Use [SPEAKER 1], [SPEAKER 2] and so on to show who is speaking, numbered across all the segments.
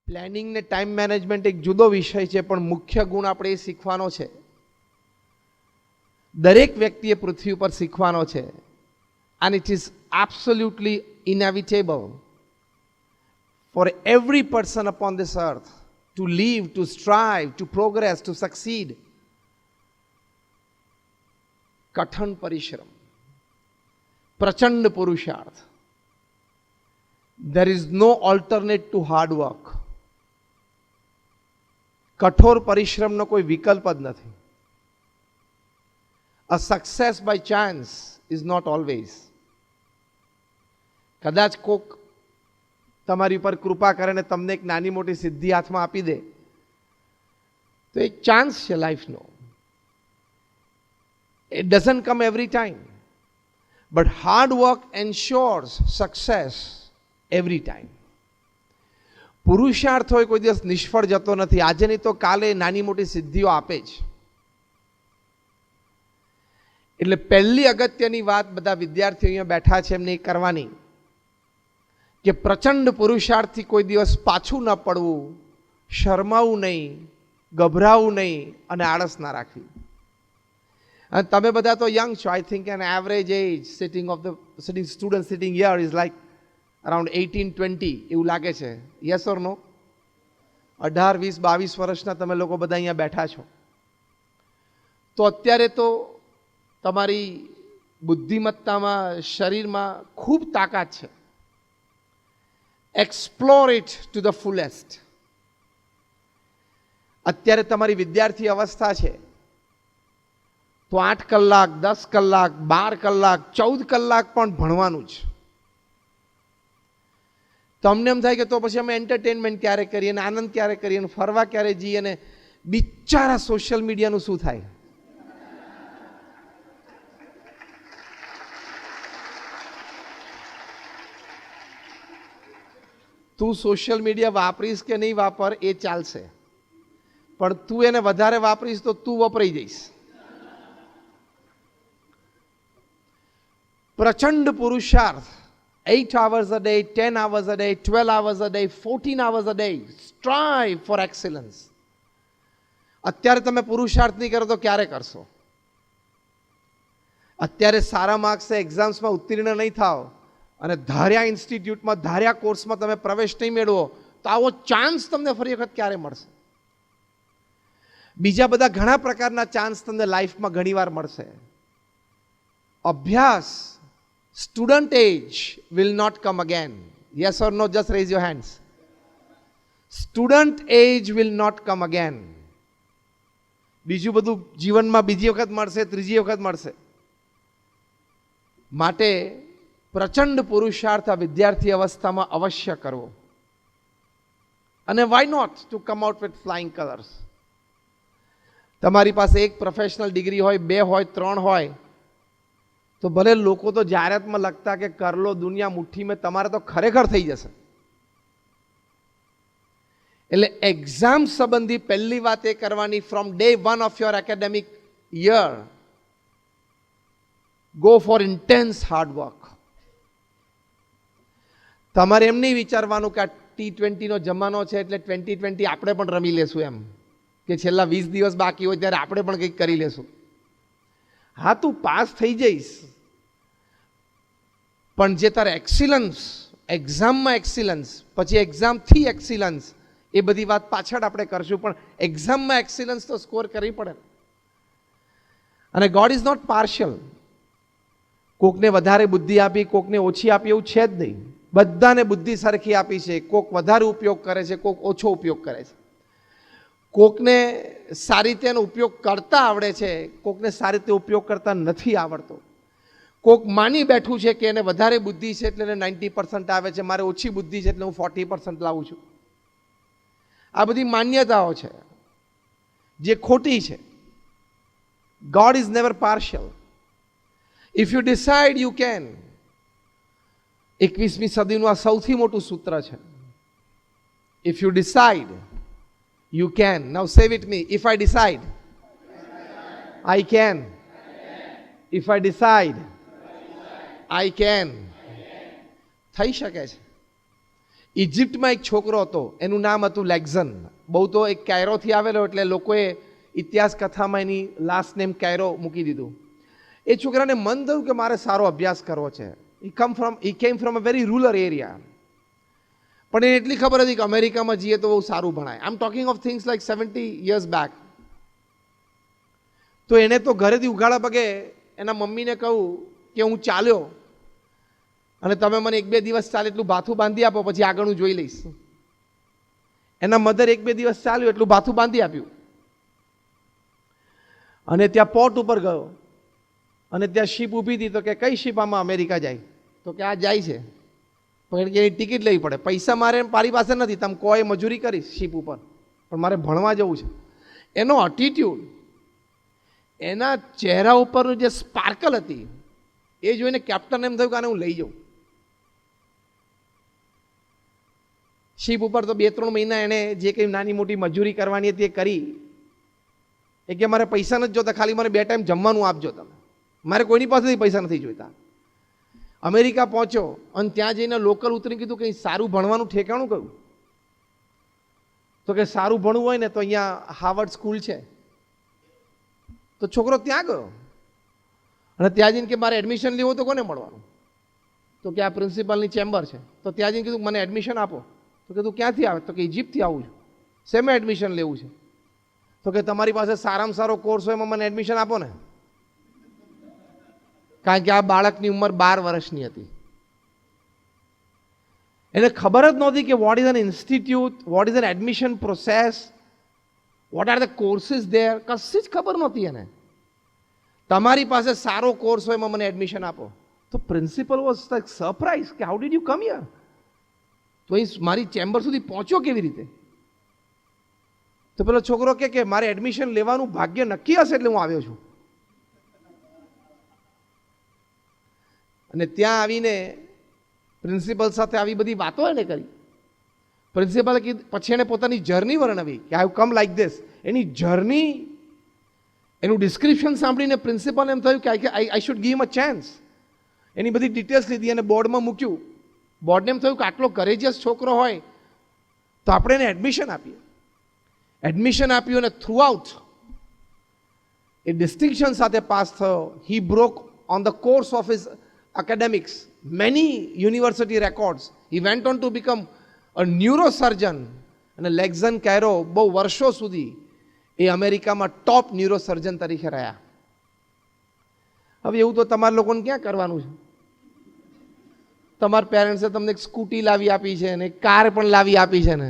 [SPEAKER 1] Planning ને time management એક જુદો વિષય છે, પણ મુખ્ય ગુણ આપણે એ શીખવાનો છે. દરેક વ્યક્તિએ પૃથ્વી ઉપર શીખવાનો છે. And it is absolutely inevitable for every person upon this earth to live, to strive, to progress, to succeed. કઠણ પરિશ્રમ, પ્રચંડ પુરુષાર્થ. There is no alternate to hard work. કઠોર પરિશ્રમનો કોઈ વિકલ્પ જ નથી. A success by chance is not always. કદાચ કોક તમારી પર કૃપા કરે ને તમને એક નાની મોટી સિદ્ધિ હાથમાં આપી દે તો એક ચાન્સ છે લાઈફનો. It doesn't come every time, but hard work ensures success every time. પુરુષાર્થ હોય કોઈ દિવસ નિષ્ફળ જતો નથી. આજે નહીં તો કાલે નાની મોટી સિદ્ધિઓ આપે જ. એટલે પહેલી અગત્યની વાત બધા વિદ્યાર્થીઓ અહીંયા બેઠા છે એમને કરવાની કે પ્રચંડ પુરુષાર્થથી કોઈ દિવસ પાછું ન પડવું, શરમાવું નહીં, ગભરાવું નહીં અને આળસ ના રાખવી. અને તમે બધા તો યંગ છો. I think an average age sitting student sitting here is like around 18-20 એવું લાગે છે. યસ ઓર નો? 18, 20, 22 વર્ષના તમે લોકો બધા અહીંયા બેઠા છો. તો અત્યારે તો તમારી બુદ્ધિમત્તામાં, શરીરમાં ખૂબ તાકાત છે. Explore it to the ફુલેસ્ટ. અત્યારે તમારી વિદ્યાર્થી અવસ્થા છે તો 8 કલાક, 10 કલાક, 12 કલાક, 14 કલાક પણ ભણવાનું જ. તમને એમ થાય કે તો પછી અમે એન્ટરટેનમેન્ટ ક્યારે કરીએ ને આનંદ ક્યારે કરીએ ને ફરવા ક્યારે જઈએ ને બિચારા સોશિયલ મીડિયાનું શું થાય? તું સોશિયલ મીડિયા વાપરીશ કે નહીં વાપર એ ચાલશે, પણ તું એને વધારે વાપરીશ તો તું વપરાઈ જઈશ. પ્રચંડ પુરુષાર્થ, 8 hours a day, 10 hours a day, 12 hours a day, 14 hours a day. Strive for excellence. અત્યારે તમે પુરુષાર્થ નહીં કરો તો ક્યારે કરશો? અત્યારે સારા માર્ક્સે એક્ઝામ્સમાં ઉત્તીર્ણ નહીં થાવ અને ધાર્યા ઇન્સ્ટિટ્યૂટમાં, ધાર્યા કોર્સમાં તમે પ્રવેશ નહીં મેળવો તો આવો ચાન્સ તમને ફરી વખત ક્યારે મળશે? બીજા બધા ઘણા પ્રકારના ચાન્સ તમને લાઈફમાં ઘણીવાર મળશે. અભ્યાસ, student age will not come again. Yes or no? Just raise your hands. Student age will not come again. બીજું બધું જીવનમાં બીજી વખત મળશે, ત્રીજી વખત મળશે. માટે પ્રચંડ પુરુષાર્થ આ વિદ્યાર્થી અવસ્થામાં અવશ્ય કરવો. અને why not to come out with flying colours. તમારી પાસે એક પ્રોફેશનલ ડિગ્રી હોય, 2 હોય, 3 હોય તો ભલે લોકો તો જાહેરાતમાં લખતા કે કર લો દુનિયા મુઠ્ઠી મેં, તમારે તો ખરેખર થઈ જશે. એટલે એક્ઝામ સંબંધી પહેલી વાત એ કરવાની, from day 1 of your academic year go for intense hard work. તમારે એમ નહીં વિચારવાનું કે આ T20નો જમાનો છે એટલે 2020 આપણે પણ રમી લેશું, એમ કે છેલ્લા 20 દિવસ બાકી હોય ત્યારે આપણે પણ કંઈક કરી લેશું. હા, તું પાસ થઈ જઈશ, પણ જે તારે એક્સિલન્સ, એક્ઝામમાં એક્સિલન્સ, પછી એક્ઝામથી એક્સિલન્સ, એ બધી વાત પાછળ આપણે કરશું, પણ એક્ઝામમાં એક્સિલન્સ તો સ્કોર કરવી પડે. અને ગોડ ઇઝ નોટ પાર્શિયલ. કોકને વધારે બુદ્ધિ આપી, કોકને ઓછી આપી એવું છે જ નહીં. બધાને બુદ્ધિ સરખી આપી છે. કોક વધારે ઉપયોગ કરે છે, કોક ઓછો ઉપયોગ કરે છે. કોકને સારી રીતે એનો ઉપયોગ કરતા આવડે છે, કોકને સારી રીતે ઉપયોગ કરતા નથી આવડતો. કોક માની બેઠું છે કે એને વધારે બુદ્ધિ છે એટલે એને 90% આવે છે, મારે ઓછી બુદ્ધિ છે એટલે હું 40% લાવું છું. આ બધી માન્યતાઓ છે જે ખોટી છે. God is never partial. If you decide, you can. 21મી સદીનું આ સૌથી મોટું સૂત્ર છે. If you decide, you can. Now say with me. If I decide, I can. If I decide, I can. થઈ શકે છે. ઇજિપ્તમાં એક છોકરો હતો, એનું નામ હતું લેક્ઝન. બહુ તો એક કાયરોથી આવેલો એટલે લોકોએ ઇતિહાસ કથામાં એની લાસ્ટ નેમ કાયરો મૂકી દીધું. એ છોકરાને મન થયું કે મારે સારો અભ્યાસ કરવો છે. he came from a very rural area. પણ એને એટલી ખબર હતી કે અમેરિકામાં જઈએ તો બહુ સારું ભણાય. I am talking of things like 70 years back. તો એને તો ઘરેથી ઉઘાડા પગે એના મમ્મીને કહું કે હું ચાલ્યો અને તમે મને 1-2 દિવસ ચાલે એટલું ભાથું બાંધી આપો, પછી આગળ હું જોઈ લઈશ. એના મધર 1-2 દિવસ ચાલ્યું એટલું ભાથું બાંધી આપ્યું અને ત્યાં પોર્ટ ઉપર ગયો અને ત્યાં શિપ ઊભી હતી. તો કે કઈ શિપ આમાં અમેરિકા જાય? તો કે આ જાય છે, પણ એની ટિકિટ લેવી પડે. પૈસા મારી પાસે નથી, તમે કોઈ મજૂરી કરીશ શિપ ઉપર, પણ મારે ભણવા જવું છે. એનો એટીટ્યુડ, એના ચહેરા ઉપરનું જે સ્પાર્કલ હતી એ જોઈને કેપ્ટન એમ થયું કે આને હું લઈ જાઉં. શિપ ઉપર તો 2-3 મહિના એણે જે કંઈ નાની મોટી મજૂરી કરવાની હતી એ કરી. એ કે મારે પૈસા નથી જોતા, ખાલી મારે 2 ટાઈમ જમવાનું આપજો તમે, મારે કોઈની પાસેથી પૈસા નથી જોઈતા. અમેરિકા પહોંચ્યો અને ત્યાં જઈને લોકલ ઉતરી કીધું કે સારું ભણવાનું ઠેકાણું કયું? તો કે સારું ભણવું હોય ને તો અહીંયા હાર્વર્ડ સ્કૂલ છે. તો છોકરો ત્યાં ગયો અને ત્યાં જઈને કે મારે એડમિશન લેવું તો કોને મળવાનું? તો કે આ પ્રિન્સિપાલની ચેમ્બર છે. તો ત્યાં જઈને કીધું મને એડમિશન આપો. તો કે તું ક્યાંથી આવે? તો કે ઇજિપ્તથી આવું છું. શેમાં એડમિશન લેવું છે? તો કે તમારી પાસે સારામાં સારો કોર્સ હોય એમાં મને એડમિશન આપો ને. કારણ કે આ બાળકની ઉંમર 12 વર્ષની હતી. એને ખબર જ નહોતી કે what is an institute, what is an admission process, what are the courses there, કશી જ ખબર નહોતી એને. તમારી પાસે સારો કોર્સ હોય એમાં મને એડમિશન આપો. તો પ્રિન્સિપલ વોઝ લાઈક સરપ્રાઇઝ કે how did you come here? તો અહીં મારી ચેમ્બર સુધી પહોંચ્યો કેવી રીતે? તો પેલો છોકરો કે મારે એડમિશન લેવાનું ભાગ્ય નક્કી હશે એટલે હું આવ્યો છું. અને ત્યાં આવીને પ્રિન્સિપલ સાથે આવી બધી વાતો એને કરી. પ્રિન્સિપલે કીધું, પછી એણે પોતાની જર્ની વર્ણવી કે આઈ કમ લાઈક ધીસ. એની જર્ની, એનું ડિસ્ક્રિપ્શન સાંભળીને પ્રિન્સિપલ એમ થયું કે I should give a chance. એની બધી ડિટેલ્સ લીધી અને બોર્ડમાં મૂક્યું. બોર્ડને એમ થયું કે આટલો કરેજિયસ છોકરો હોય તો આપણે એને એડમિશન આપીએ. એડમિશન આપ્યું અને થ્રુ આઉટ એ ડિસ્ટિંક્શન સાથે પાસ થયો. He broke on the course of his academics many university records. He went on to become a neurosurgeon. અને લેક્ઝન કાયરો બહુ વર્ષો સુધી એ અમેરિકામાં ટોપ ન્યુરોસર્જન તરીકે રહ્યા. હવે એવું તો તમારા લોકોને ક્યાં કરવાનું છે? તમારા પેરેન્ટ્સે તમને એક સ્કૂટી લાવી આપી છે ને કાર પણ લાવી આપી છે ને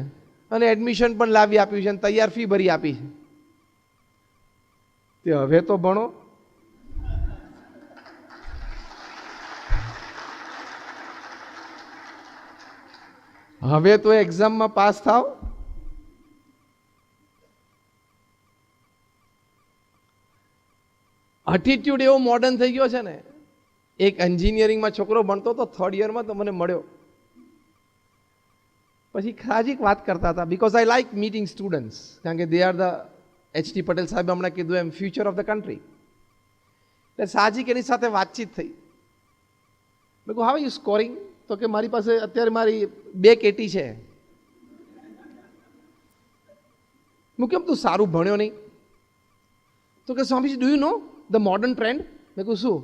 [SPEAKER 1] અને એડમિશન પણ લાવી આપ્યું છે ને તૈયાર ફી ભરી આપી છે. તે હવે તો ભણો. હવે તો એક્ઝામમાં પાસ થાવ. એટીટ્યુડ એવો મોડર્ન થઈ ગયો છે ને. એક એન્જિનિયરિંગમાં છોકરો ભણતો હતો 3rd યરમાં, તો મને મળ્યો. પછી ખાજીક વાત કરતા હતા. Because I like meeting students, કારણ કે they are the H.D.. Patel સાહેબ હમણાં કીધું એમ ફ્યુચર ઓફ ધ કન્ટ્રી. એટલે સાહજિક એની સાથે વાતચીત થઈ. મેં કહ્યું હાઉ આર યુ સ્કોરિંગ? તો કે મારી પાસે અત્યારે મારી 2 કેટી છે. હું કેમ તું સારું ભણ્યો નહીં? તો કે Swamiji do you know the modern trend? મેં કહું શું?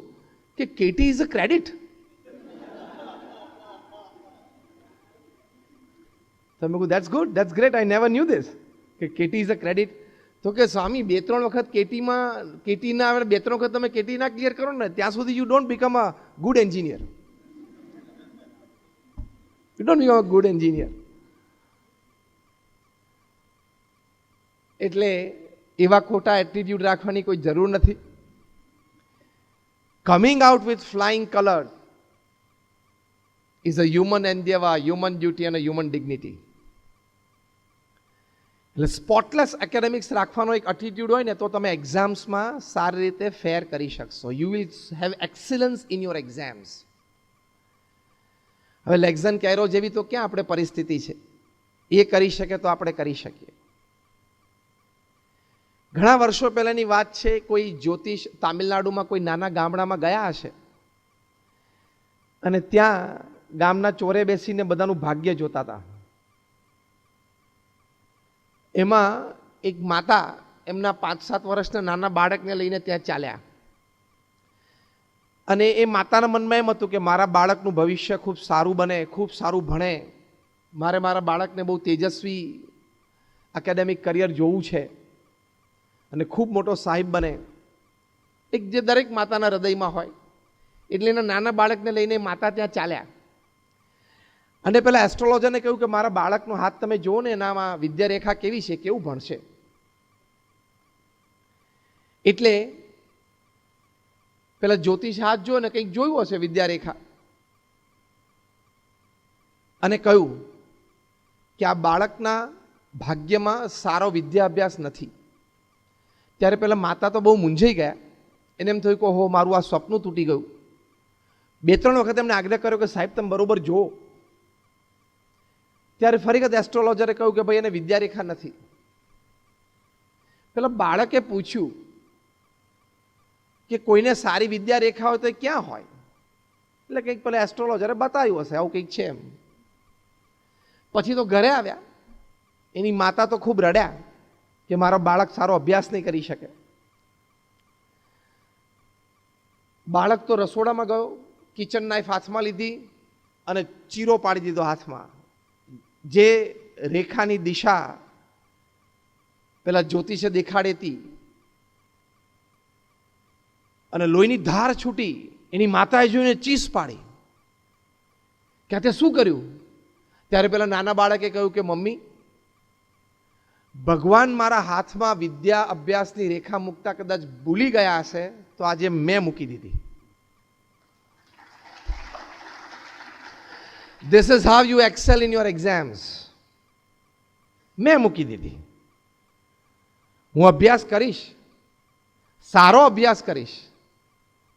[SPEAKER 1] કે કેટી ઇઝ અ ક્રેડિટ. તો મેં કહું that's good, that's great, I never new this કે કેટી ઇઝ અ ક્રેડિટ. તો કે સ્વામી 2-3 વખત કેટી ના આવે, 2-3 વખત તમે કેટી ના ક્લિયર કરો ને ત્યાં સુધી you don't become a good engineer. You don't become a good engineer. એટલે એવા ખોટા એટીટ્યુડ રાખવાની કોઈ જરૂર નથી. Coming out with flying colour is a human endeavour, human duty અને હ્યુમન ડિગ્નિટી. એટલે સ્પોટલેસ એકેડેમિક્સ રાખવાનો એક એટીટ્યુડ હોય ને તો તમે એક્ઝામ્સમાં સારી રીતે ફેર કરી શકશો. You will have excellence in your exams. હવે લેક્ઝન કાયરો જેવી તો ક્યાં આપણે પરિસ્થિતિ છે? એ કરી શકે તો આપણે કરી શકીએ. ઘણા વર્ષો પહેલાની વાત છે. કોઈ જ્યોતિષ તામિલનાડુમાં કોઈ નાના ગામડામાં ગયા હશે અને ત્યાં ગામના ચોરે બેસીને બધાનું ભાગ્ય જોતા હતા. એમાં એક માતા એમના 5-7 વર્ષના નાના બાળકને લઈને ત્યાં ચાલ્યા અને એ માતાના મનમાં એમ હતું કે મારા બાળકનું ભવિષ્ય ખૂબ સારું બને, ખૂબ સારું ભણે, મારા બાળકને બહુ તેજસ્વી એકેડેમિક કરિયર જોવું છે અને ખૂબ મોટો સાહેબ બને, એક જે દરેક માતાના હૃદયમાં હોય. એટલે એના નાના બાળકને લઈને માતા ત્યાં ચાલ્યા અને પેલા એસ્ટ્રોલોજરને કહ્યું કે મારા બાળકનો હાથ તમે જુઓ ને, એનામાં વિદ્યારેખા કેવી છે, કેવું ભણશે. એટલે પેલા જ્યોતિષ હાથ જો ને કંઈક જોયું હશે વિદ્યારેખા અને કહ્યું કે આ બાળકના ભાગ્યમાં સારો વિદ્યાભ્યાસ નથી. ત્યારે પેલા માતા તો બહુ મૂંઝાઈ ગયા. એને એમ થયું કે હો મારું આ સ્વપ્ન તૂટી ગયું. 2-3 વખત એમને આગ્રહ કર્યો કે સાહેબ તમે બરોબર જુઓ. ત્યારે ફરી વખત એસ્ટ્રોલોજરે કહ્યું કે ભાઈ એને વિદ્યારેખા નથી. પેલા બાળકે પૂછ્યું કે કોઈને સારી વિદ્યારેખા હોય તો એ ક્યાં હોય? એટલે કંઈક પેલા એસ્ટ્રોલોજરે બતાવ્યું હશે આવું કંઈક છે એમ. પછી તો ઘરે આવ્યા, એની માતા તો ખૂબ રડ્યા કે મારો બાળક સારો અભ્યાસ નહીં કરી શકે. બાળક તો રસોડામાં ગયો, કિચન નાઇફ હાથમાં લીધી અને ચીરો પાડી દીધો હાથમાં. જે રેખાની દિશા પેલા જ્યોતિષે દેખાડી હતી અને લોહીની ધાર છૂટી, એની માતાએ જોઈને ચીસ પાડી કે તે શું કર્યું? ત્યારે પેલા નાના બાળકે કહ્યું કે મમ્મી, ભગવાન મારા હાથમાં વિદ્યા અભ્યાસની રેખા મૂકતા કદાચ ભૂલી ગયા હશે તો આજે મેં મૂકી દીધી. This is how you excel in your exams. મેં મૂકી દીધી. હું અભ્યાસ કરીશ, સારો અભ્યાસ કરીશ,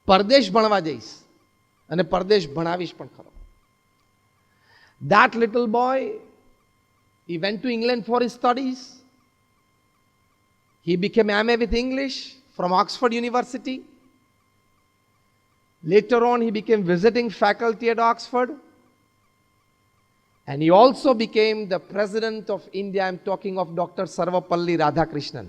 [SPEAKER 1] પરદેશ ભણવા જઈશ અને પરદેશ ભણાવીશ પણ ખરો. That little boy, he went to England for his studies. He became MA with English from Oxford University. Later on, he became visiting faculty at Oxford. And he also became the President of India. I'm talking of Dr. Sarvapalli Radhakrishnan.